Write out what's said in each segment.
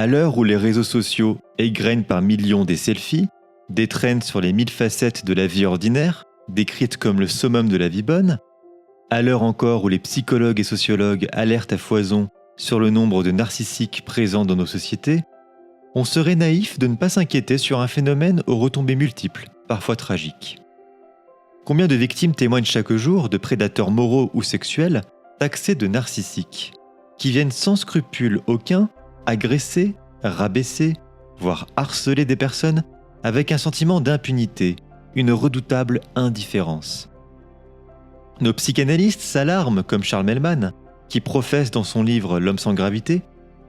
À l'heure où les réseaux sociaux égrènent par millions des selfies, des trends sur les 1000 facettes de la vie ordinaire, décrites comme le summum de la vie bonne, à l'heure encore où les psychologues et sociologues alertent à foison sur le nombre de narcissiques présents dans nos sociétés, on serait naïf de ne pas s'inquiéter sur un phénomène aux retombées multiples, parfois tragiques. Combien de victimes témoignent chaque jour de prédateurs moraux ou sexuels taxés de narcissiques, qui viennent sans scrupule aucun agresser, rabaisser, voire harceler des personnes avec un sentiment d'impunité, une redoutable indifférence. Nos psychanalystes s'alarment, comme Charles Mellman, qui professe dans son livre « L'homme sans gravité »,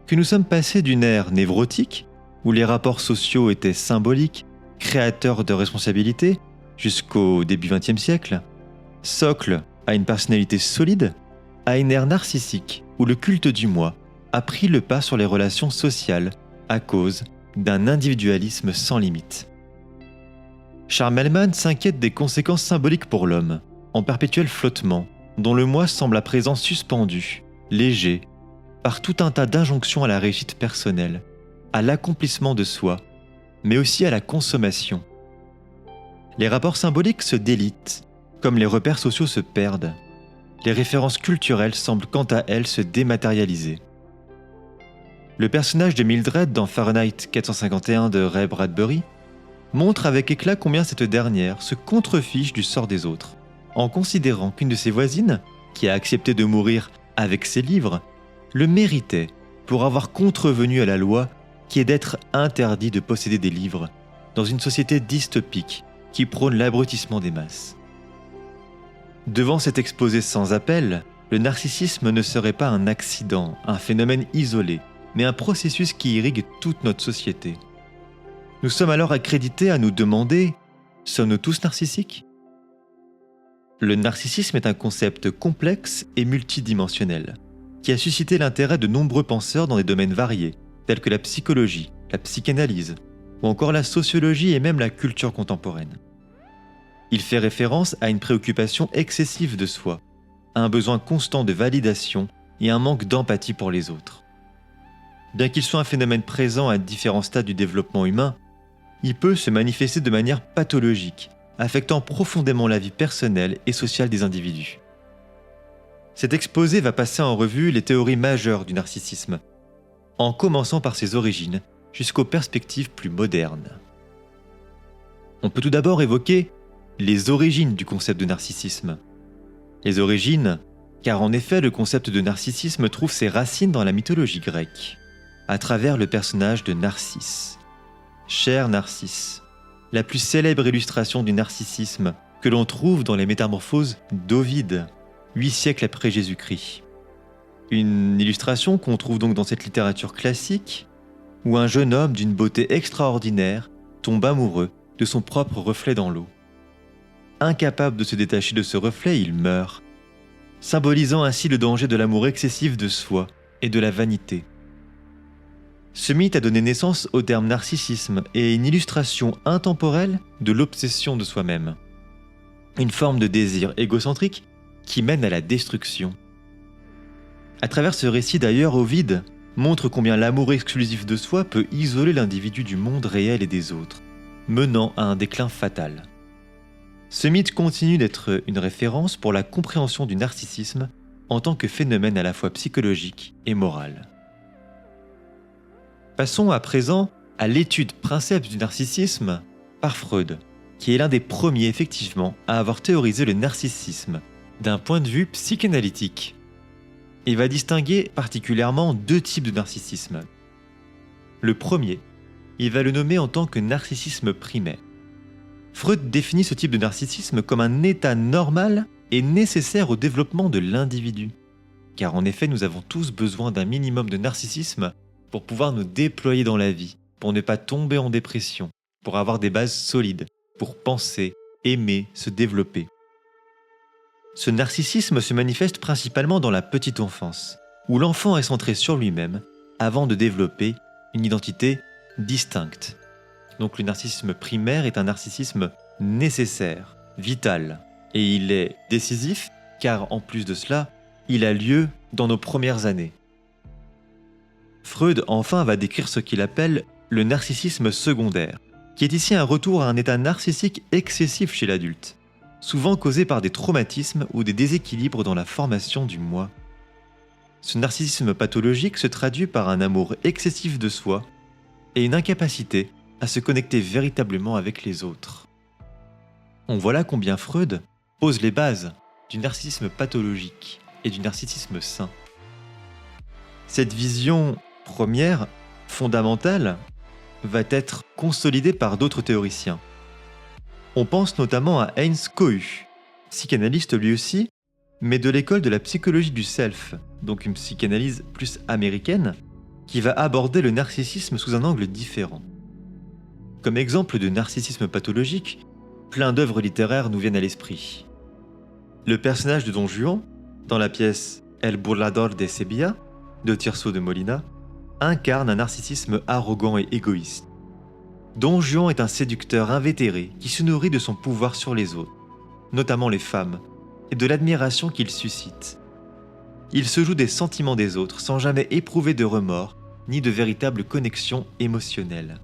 que nous sommes passés d'une ère névrotique, où les rapports sociaux étaient symboliques, créateurs de responsabilités, jusqu'au début XXe siècle, socle à une personnalité solide, à une ère narcissique, où le culte du moi a pris le pas sur les relations sociales à cause d'un individualisme sans limite. Charles Mellman s'inquiète des conséquences symboliques pour l'homme, en perpétuel flottement, dont le moi semble à présent suspendu, léger, par tout un tas d'injonctions à la réussite personnelle, à l'accomplissement de soi, mais aussi à la consommation. Les rapports symboliques se délitent, comme les repères sociaux se perdent. Les références culturelles semblent quant à elles se dématérialiser. Le personnage de Mildred dans Fahrenheit 451 de Ray Bradbury montre avec éclat combien cette dernière se contrefiche du sort des autres, en considérant qu'une de ses voisines, qui a accepté de mourir avec ses livres, le méritait pour avoir contrevenu à la loi qui est d'être interdit de posséder des livres dans une société dystopique qui prône l'abrutissement des masses. Devant cet exposé sans appel, le narcissisme ne serait pas un accident, un phénomène isolé, mais un processus qui irrigue toute notre société. Nous sommes alors accrédités à nous demander « sommes-nous tous narcissiques ?» Le narcissisme est un concept complexe et multidimensionnel, qui a suscité l'intérêt de nombreux penseurs dans des domaines variés, tels que la psychologie, la psychanalyse, ou encore la sociologie et même la culture contemporaine. Il fait référence à une préoccupation excessive de soi, à un besoin constant de validation et un manque d'empathie pour les autres. Bien qu'il soit un phénomène présent à différents stades du développement humain, il peut se manifester de manière pathologique, affectant profondément la vie personnelle et sociale des individus. Cet exposé va passer en revue les théories majeures du narcissisme, en commençant par ses origines jusqu'aux perspectives plus modernes. On peut tout d'abord évoquer les origines du concept de narcissisme. Les origines, car en effet le concept de narcissisme trouve ses racines dans la mythologie grecque, à travers le personnage de Narcisse. Cher Narcisse, la plus célèbre illustration du narcissisme que l'on trouve dans les Métamorphoses d'Ovide, 8 siècles après Jésus-Christ. Une illustration qu'on trouve donc dans cette littérature classique, où un jeune homme d'une beauté extraordinaire tombe amoureux de son propre reflet dans l'eau. Incapable de se détacher de ce reflet, il meurt, symbolisant ainsi le danger de l'amour excessif de soi et de la vanité. Ce mythe a donné naissance au terme narcissisme et une illustration intemporelle de l'obsession de soi-même. Une forme de désir égocentrique qui mène à la destruction. À travers ce récit d'ailleurs, Ovide montre combien l'amour exclusif de soi peut isoler l'individu du monde réel et des autres, menant à un déclin fatal. Ce mythe continue d'être une référence pour la compréhension du narcissisme en tant que phénomène à la fois psychologique et moral. Passons à présent à l'étude princeps du narcissisme par Freud, qui est l'un des premiers effectivement à avoir théorisé le narcissisme d'un point de vue psychanalytique. Il va distinguer particulièrement deux types de narcissisme. Le premier, il va le nommer en tant que narcissisme primaire. Freud définit ce type de narcissisme comme un état normal et nécessaire au développement de l'individu. Car en effet, nous avons tous besoin d'un minimum de narcissisme pour pouvoir nous déployer dans la vie, pour ne pas tomber en dépression, pour avoir des bases solides, pour penser, aimer, se développer. Ce narcissisme se manifeste principalement dans la petite enfance, où l'enfant est centré sur lui-même avant de développer une identité distincte. Donc le narcissisme primaire est un narcissisme nécessaire, vital, et il est décisif car en plus de cela, il a lieu dans nos premières années. Freud enfin va décrire ce qu'il appelle le narcissisme secondaire, qui est ici un retour à un état narcissique excessif chez l'adulte, souvent causé par des traumatismes ou des déséquilibres dans la formation du moi. Ce narcissisme pathologique se traduit par un amour excessif de soi et une incapacité à se connecter véritablement avec les autres. On voit là combien Freud pose les bases du narcissisme pathologique et du narcissisme sain. Cette vision première, fondamentale, va être consolidée par d'autres théoriciens. On pense notamment à Heinz Kohut, psychanalyste lui aussi, mais de l'école de la psychologie du self, donc une psychanalyse plus américaine, qui va aborder le narcissisme sous un angle différent. Comme exemple de narcissisme pathologique, plein d'œuvres littéraires nous viennent à l'esprit. Le personnage de Don Juan, dans la pièce El burlador de Sevilla, de Tirso de Molina, incarne un narcissisme arrogant et égoïste. Don Juan est un séducteur invétéré qui se nourrit de son pouvoir sur les autres, notamment les femmes, et de l'admiration qu'il suscite. Il se joue des sentiments des autres sans jamais éprouver de remords ni de véritable connexion émotionnelle.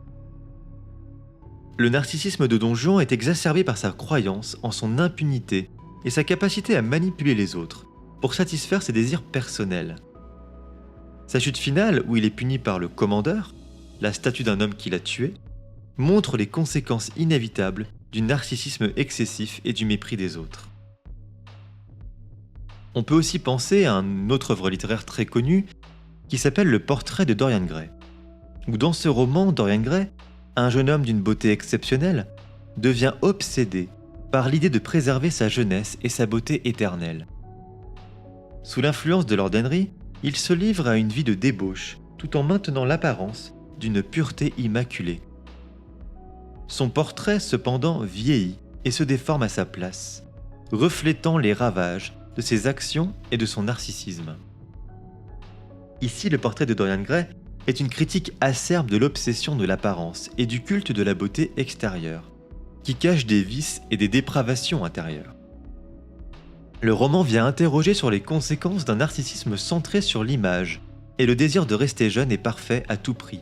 Le narcissisme de Don Juan est exacerbé par sa croyance en son impunité et sa capacité à manipuler les autres pour satisfaire ses désirs personnels. Sa chute finale, où il est puni par le commandeur, la statue d'un homme qu'il a tué, montre les conséquences inévitables du narcissisme excessif et du mépris des autres. On peut aussi penser à une autre œuvre littéraire très connue qui s'appelle Le Portrait de Dorian Gray, où dans ce roman, Dorian Gray, un jeune homme d'une beauté exceptionnelle, devient obsédé par l'idée de préserver sa jeunesse et sa beauté éternelle. Sous l'influence de Lord Henry, il se livre à une vie de débauche tout en maintenant l'apparence d'une pureté immaculée. Son portrait, cependant, vieillit et se déforme à sa place, reflétant les ravages de ses actions et de son narcissisme. Ici, le portrait de Dorian Gray est une critique acerbe de l'obsession de l'apparence et du culte de la beauté extérieure, qui cache des vices et des dépravations intérieures. Le roman vient interroger sur les conséquences d'un narcissisme centré sur l'image et le désir de rester jeune et parfait à tout prix.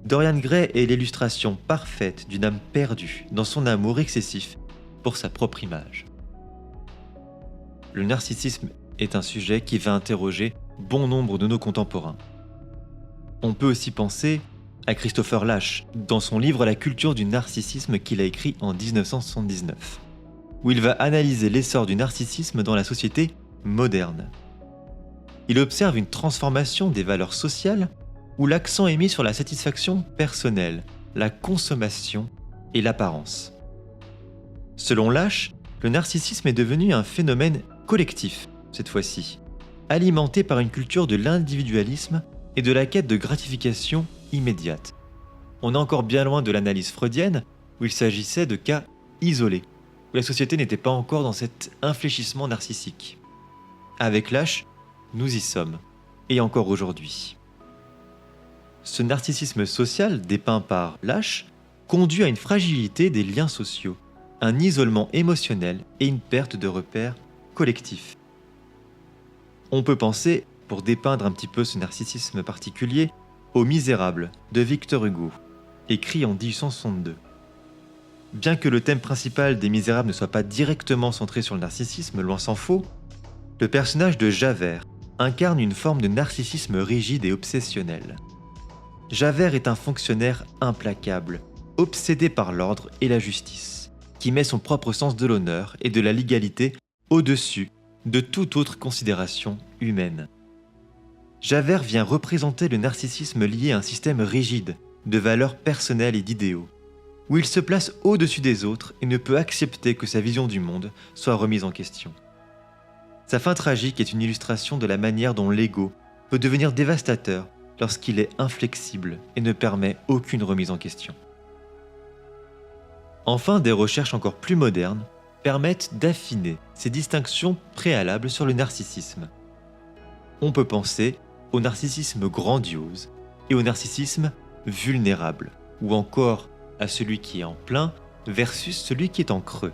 Dorian Gray est l'illustration parfaite d'une âme perdue dans son amour excessif pour sa propre image. Le narcissisme est un sujet qui va interroger bon nombre de nos contemporains. On peut aussi penser à Christopher Lasch dans son livre La culture du narcissisme qu'il a écrit en 1979, où il va analyser l'essor du narcissisme dans la société moderne. Il observe une transformation des valeurs sociales où l'accent est mis sur la satisfaction personnelle, la consommation et l'apparence. Selon Lasch, le narcissisme est devenu un phénomène collectif, cette fois-ci, alimenté par une culture de l'individualisme et de la quête de gratification immédiate. On est encore bien loin de l'analyse freudienne, où il s'agissait de cas isolés, où la société n'était pas encore dans cet infléchissement narcissique. Avec Lasch, nous y sommes, et encore aujourd'hui. Ce narcissisme social dépeint par Lasch conduit à une fragilité des liens sociaux, un isolement émotionnel et une perte de repères collectifs. On peut penser, pour dépeindre un petit peu ce narcissisme particulier, aux Misérables de Victor Hugo, écrit en 1862. Bien que le thème principal des Misérables ne soit pas directement centré sur le narcissisme, loin s'en faut, le personnage de Javert incarne une forme de narcissisme rigide et obsessionnel. Javert est un fonctionnaire implacable, obsédé par l'ordre et la justice, qui met son propre sens de l'honneur et de la légalité au-dessus de toute autre considération humaine. Javert vient représenter le narcissisme lié à un système rigide de valeurs personnelles et d'idéaux, où il se place au-dessus des autres et ne peut accepter que sa vision du monde soit remise en question. Sa fin tragique est une illustration de la manière dont l'ego peut devenir dévastateur lorsqu'il est inflexible et ne permet aucune remise en question. Enfin, des recherches encore plus modernes permettent d'affiner ces distinctions préalables sur le narcissisme. On peut penser au narcissisme grandiose et au narcissisme vulnérable, ou encore à celui qui est en plein versus celui qui est en creux.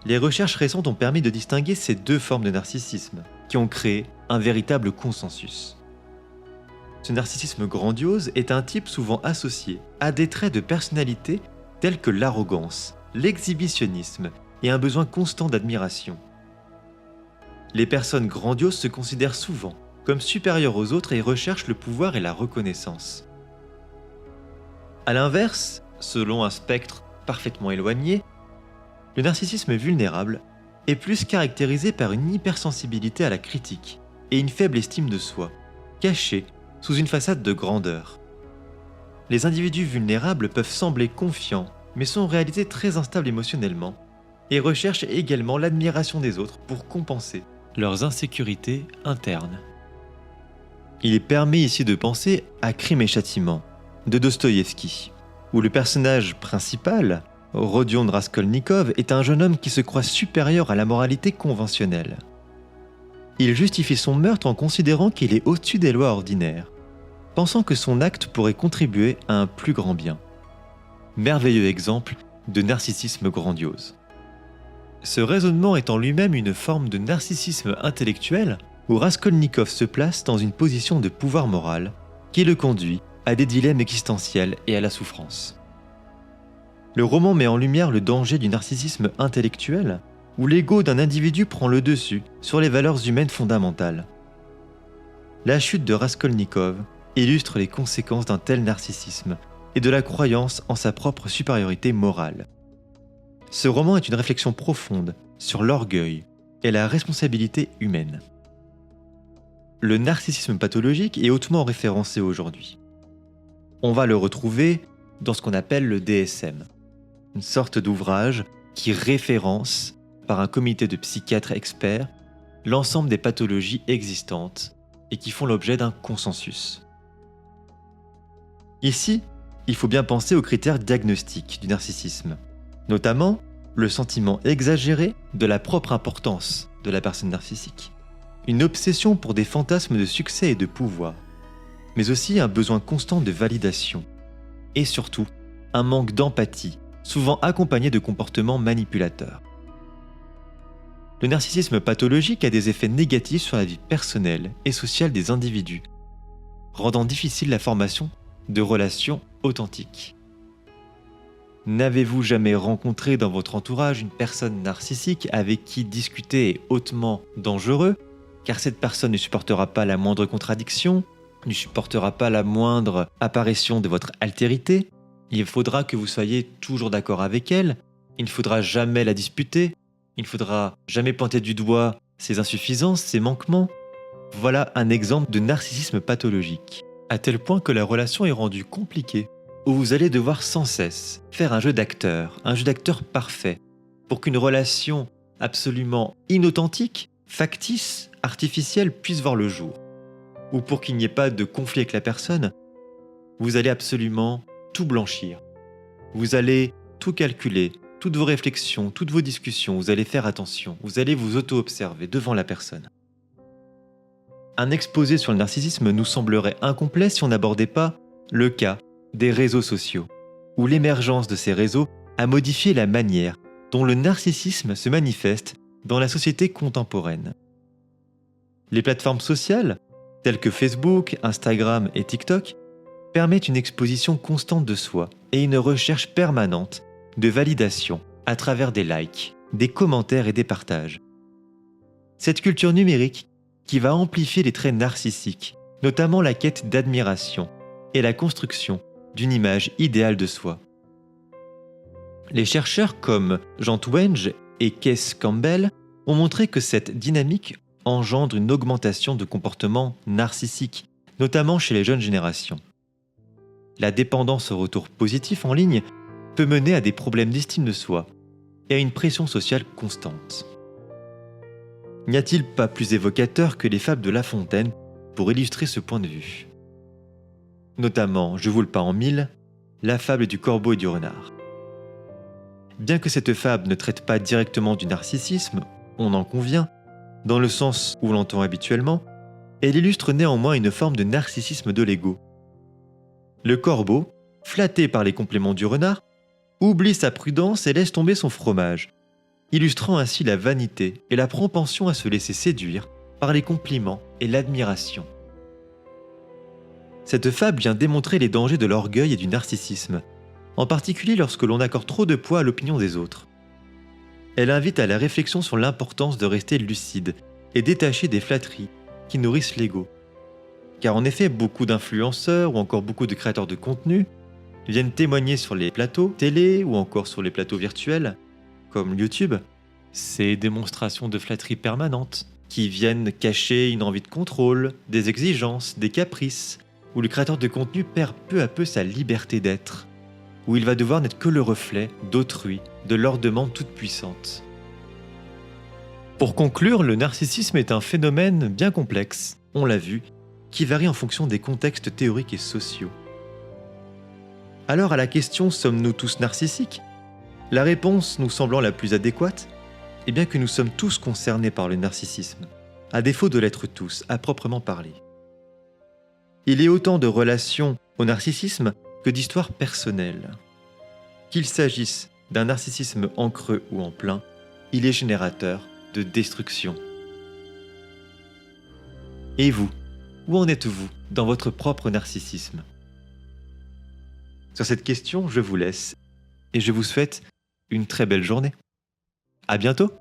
Les recherches récentes ont permis de distinguer ces deux formes de narcissisme, qui ont créé un véritable consensus. Ce narcissisme grandiose est un type souvent associé à des traits de personnalité tels que l'arrogance, l'exhibitionnisme et un besoin constant d'admiration. Les personnes grandioses se considèrent souvent comme supérieures aux autres et recherchent le pouvoir et la reconnaissance. A l'inverse, selon un spectre parfaitement éloigné, le narcissisme vulnérable est plus caractérisé par une hypersensibilité à la critique et une faible estime de soi, cachée sous une façade de grandeur. Les individus vulnérables peuvent sembler confiants, mais sont en réalité très instables émotionnellement et recherchent également l'admiration des autres pour compenser leurs insécurités internes. Il est permis ici de penser à Crime et Châtiment, de Dostoïevski, où le personnage principal, Rodion Raskolnikov, est un jeune homme qui se croit supérieur à la moralité conventionnelle. Il justifie son meurtre en considérant qu'il est au-dessus des lois ordinaires, pensant que son acte pourrait contribuer à un plus grand bien. Merveilleux exemple de narcissisme grandiose. Ce raisonnement est en lui-même une forme de narcissisme intellectuel où Raskolnikov se place dans une position de pouvoir moral qui le conduit à des dilemmes existentiels et à la souffrance. Le roman met en lumière le danger du narcissisme intellectuel où l'ego d'un individu prend le dessus sur les valeurs humaines fondamentales. La chute de Raskolnikov illustre les conséquences d'un tel narcissisme et de la croyance en sa propre supériorité morale. Ce roman est une réflexion profonde sur l'orgueil et la responsabilité humaine. Le narcissisme pathologique est hautement référencé aujourd'hui. On va le retrouver dans ce qu'on appelle le DSM, une sorte d'ouvrage qui référence, par un comité de psychiatres experts, l'ensemble des pathologies existantes et qui font l'objet d'un consensus. Ici, il faut bien penser aux critères diagnostiques du narcissisme, notamment le sentiment exagéré de la propre importance de la personne narcissique, une obsession pour des fantasmes de succès et de pouvoir, mais aussi un besoin constant de validation, et surtout un manque d'empathie, souvent accompagné de comportements manipulateurs. Le narcissisme pathologique a des effets négatifs sur la vie personnelle et sociale des individus, rendant difficile la formation de relations authentiques. N'avez-vous jamais rencontré dans votre entourage une personne narcissique avec qui discuter est hautement dangereux, car cette personne ne supportera pas la moindre contradiction, ne supportera pas la moindre apparition de votre altérité, il faudra que vous soyez toujours d'accord avec elle, il ne faudra jamais la disputer, il ne faudra jamais pointer du doigt ses insuffisances, ses manquements. Voilà un exemple de narcissisme pathologique, à tel point que la relation est rendue compliquée, où vous allez devoir sans cesse faire un jeu d'acteur parfait, pour qu'une relation absolument inauthentique, factice, artificielle puisse voir le jour. Ou pour qu'il n'y ait pas de conflit avec la personne, vous allez absolument tout blanchir. Vous allez tout calculer, toutes vos réflexions, toutes vos discussions, vous allez faire attention, vous allez vous auto-observer devant la personne. Un exposé sur le narcissisme nous semblerait incomplet si on n'abordait pas le cas des réseaux sociaux, où l'émergence de ces réseaux a modifié la manière dont le narcissisme se manifeste dans la société contemporaine. Les plateformes sociales, telles que Facebook, Instagram et TikTok, permettent une exposition constante de soi et une recherche permanente de validation à travers des likes, des commentaires et des partages. Cette culture numérique qui va amplifier les traits narcissiques, notamment la quête d'admiration et la construction d'une image idéale de soi. Les chercheurs comme Jean Twenge et Kees Campbell ont montré que cette dynamique engendre une augmentation de comportements narcissiques, notamment chez les jeunes générations. La dépendance au retour positif en ligne peut mener à des problèmes d'estime de soi et à une pression sociale constante. N'y a-t-il pas plus évocateur que les fables de La Fontaine pour illustrer ce point de vue ? Notamment, je vous le peins en mille, la fable du corbeau et du renard. Bien que cette fable ne traite pas directement du narcissisme, on en convient, dans le sens où l'entend habituellement, elle illustre néanmoins une forme de narcissisme de l'ego. Le corbeau, flatté par les compliments du renard, oublie sa prudence et laisse tomber son fromage, illustrant ainsi la vanité et la propension à se laisser séduire par les compliments et l'admiration. Cette fable vient démontrer les dangers de l'orgueil et du narcissisme, en particulier lorsque l'on accorde trop de poids à l'opinion des autres. Elle invite à la réflexion sur l'importance de rester lucide et détaché des flatteries qui nourrissent l'ego. Car en effet, beaucoup d'influenceurs ou encore beaucoup de créateurs de contenu viennent témoigner sur les plateaux télé ou encore sur les plateaux virtuels, comme YouTube, ces démonstrations de flatterie permanentes qui viennent cacher une envie de contrôle, des exigences, des caprices, où le créateur de contenu perd peu à peu sa liberté d'être, où il va devoir n'être que le reflet d'autrui, de leur demande toute puissante. Pour conclure, le narcissisme est un phénomène bien complexe, on l'a vu, qui varie en fonction des contextes théoriques et sociaux. Alors à la question « Sommes-nous tous narcissiques ?», la réponse nous semblant la plus adéquate est bien que nous sommes tous concernés par le narcissisme, à défaut de l'être tous, à proprement parler. Il y a autant de relations au narcissisme que d'histoires personnelles. Qu'il s'agisse d'un narcissisme en creux ou en plein, il est générateur de destruction. Et vous, où en êtes-vous dans votre propre narcissisme ? Sur cette question, je vous laisse et je vous souhaite une très belle journée. À bientôt!